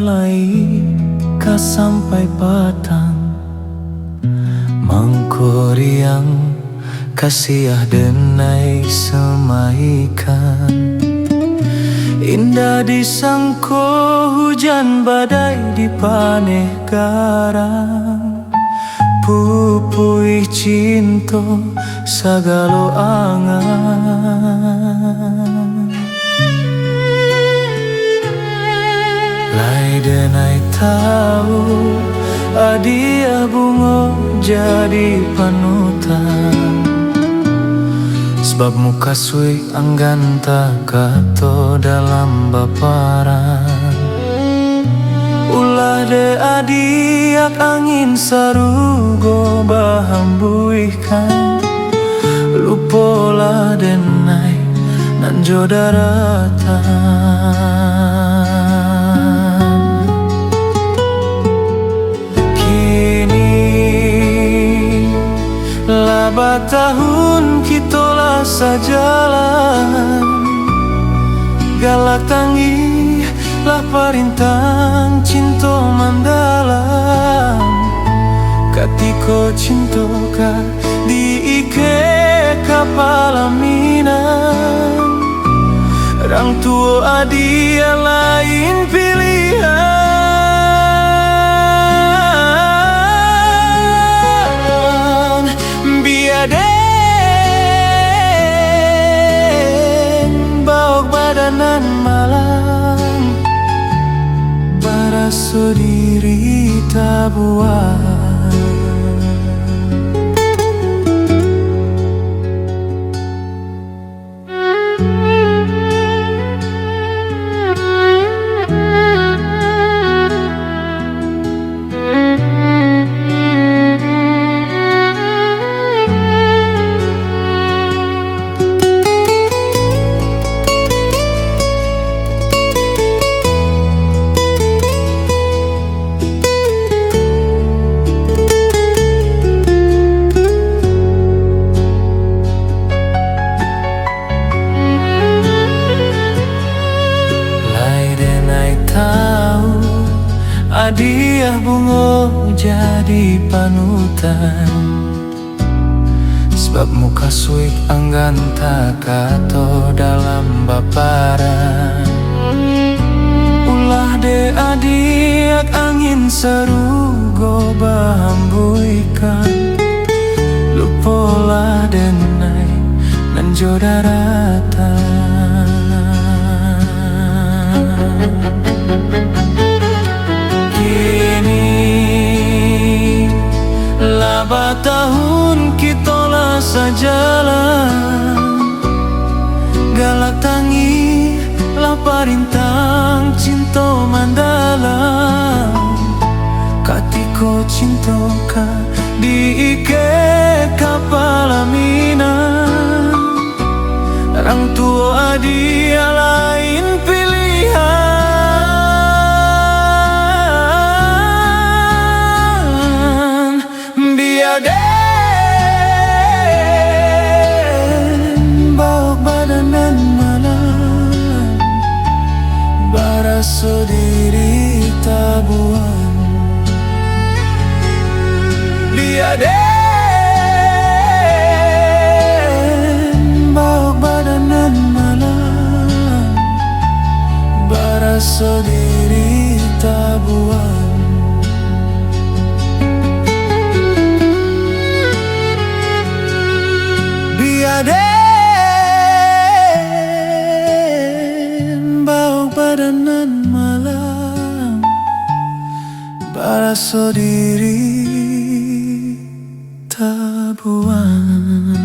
melai ka sampai patang mangkoriang kasiah denai semaikan. Indah disangko hujan badai dipaneh garang, pupui cinto sagalo angan. Lai denai tahu adia bungo jadi panutan, sebab muka sui anggan tak kato dalam baparan. Ulah de adiak angin sarugo bahambuihkan, lupola denai nanjo daratan. Kini laba tahun kitolah sajalan, galak tangi lah parintang cinto mandalam. Katiko cinto ka di ike kapalaminan, rang tua adia lain pilihan. Biadeng baok badanan malam, baraso diri tabuan. Hadiah bungo jadi panutan, sebab muka suik anggan tak kato dalam baparan. Ulah de adiak angin sarugo bahambuikan, lupola denai nanjo daratan. Laba tahun kitolah sajalan, galak tangi lah parintang cinto mandalam. Katiko cinto ka di ike kapalaminan, rang tua adia lain pilihan. Biadeng baok badanan malam, baraso diri tabuan. Biadeng baok badanan malam, baraso diri tabuan. Biadeng baok badanan malam, baraso diri tabuan.